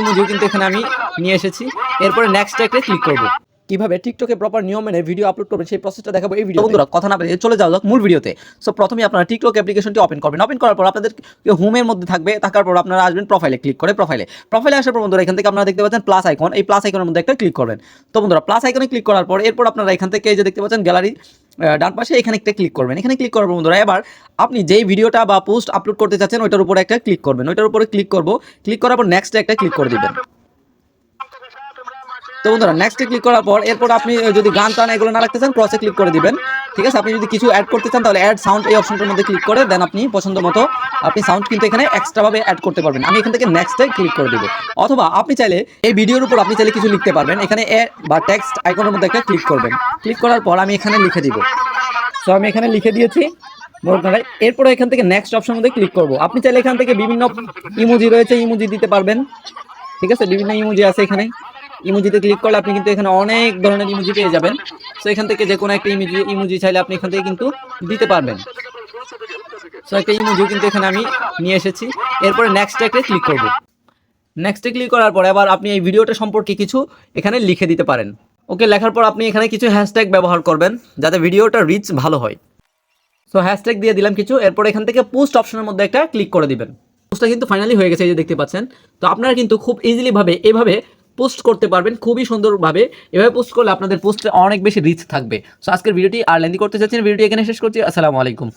ইমোজিও কিন্তু এখানে আমি নিয়ে এসেছি। এরপরে নেক্সট একটা ক্লিক করব। কিভাবে টিকটকে প্রপার নিয়ম মেনে ভিডিও আপলোড করবেন সেই প্রসেসটা দেখাবো এই ভিডিও। বন্ধুরা কথা না বলে চলে যাওয়া যাক মূল ভিডিওতে। সো প্রথমেই আপনারা টিকটক অ্যাপ্লিকেশনটি ওপেন করবেন। ওপেন করার পর আপনাদের হোমের মধ্যে থাকবে, থাকার পর আপনারা আসবেন প্রোফাইলে, ক্লিক করে প্রোফাইলে আসার পর বন্ধুরা এখান থেকে আপনারা দেখতে পাচ্ছেন প্লাস আইকন, এই প্লাস আইকনের মধ্যে একটা ক্লিক করবেন। তো বন্ধুরা প্লাস আইকনে ক্লিক করার পর এরপর আপনারা এখান থেকে এই যে দেখতে পাচ্ছেন গ্যালারি ডান পাশে এখানে একটা ক্লিক করবেন। এখানে ক্লিক করার পর বন্ধুরা এবার আপনি যেই ভিডিওটা বা পোস্ট আপলোড করতে চাচ্ছেন ওইটার উপরে একটা ক্লিক করবেন। ওইটার উপরে ক্লিক করব, ক্লিক করার পর নেক্সট একটা ক্লিক করে দিবেন। তো বন্ধুরা নেক্সটে ক্লিক করার পর এরপর আপনি যদি গান টান এগুলো না রাখতে চান ক্রসে ক্লিক করে দিবেন। ঠিক আছে, আপনি যদি কিছু অ্যাড করতে চান তাহলে অ্যাড সাউন্ড এই অপশনটার মধ্যে ক্লিক করে দেন আপনি পছন্দ মতো আপনি সাউন্ড কিন্তু এখানে এক্সট্রাভাবে অ্যাড করতে পারবেন। আমি এখান থেকে নেক্সটে ক্লিক করে দিব। অথবা আপনি চাইলে এই ভিডিওর উপর আপনি চাইলে কিছু লিখতে পারবেন। এখানে বা টেক্সট আইকনের মধ্যে একটা ক্লিক করবেন। ক্লিক করার পর আমি এখানে লিখে দিব। সো আমি এখানে লিখে দিয়েছি। এরপরে এখান থেকে নেক্সট অপশন মধ্যে ক্লিক করব। আপনি চাইলে এখান থেকে বিভিন্ন ইমোজি রয়েছে, ইমোজি দিতে পারবেন। ঠিক আছে, বিভিন্ন ইমোজি আছে এখানে। ইমোজিতে ক্লিক করলে আপনি কিন্তু এখানে অনেক ধরনের ইমোজি পেয়ে যাবেন। সো এখান থেকে যে কোনো একটা ইমোজি চাইলে আপনি এখান থেকে কিন্তু দিতে পারবেন। সো একটা ইমোজিও কিন্তু এখানে আমি নিয়ে এসেছি। এরপরে নেক্সট একটা ক্লিক করব। নেক্সটে ক্লিক করার পর এবার আপনি এই ভিডিওটা সম্পর্কে কিছু এখানে লিখে দিতে পারেন। ওকে, লেখার পর আপনি এখানে কিছু হ্যাশট্যাগ ব্যবহার করবেন যাতে ভিডিওটা রিচ ভালো হয়। সো হ্যাশট্যাগ দিয়ে দিলাম কিছু। এরপর এখান থেকে পোস্ট অপশনের মধ্যে একটা ক্লিক করে দিবেন। পোস্টটা কিন্তু ফাইনালি হয়ে গেছে, এই যে দেখতে পাচ্ছেন। তো আপনারা কিন্তু খুব ইজিলি ভাবে এভাবে পোস্ট করতে পারবেন, খুবই সুন্দরভাবে। এভাবে পোস্ট করলে আপনাদের পোস্টে অনেক বেশি রিচ থাকবে। সো আজকের ভিডিওটি আর লেন্দি করতে চাচ্ছেন, ভিডিওটি এখানে শেষ করছি। আসসালামু আলাইকুম।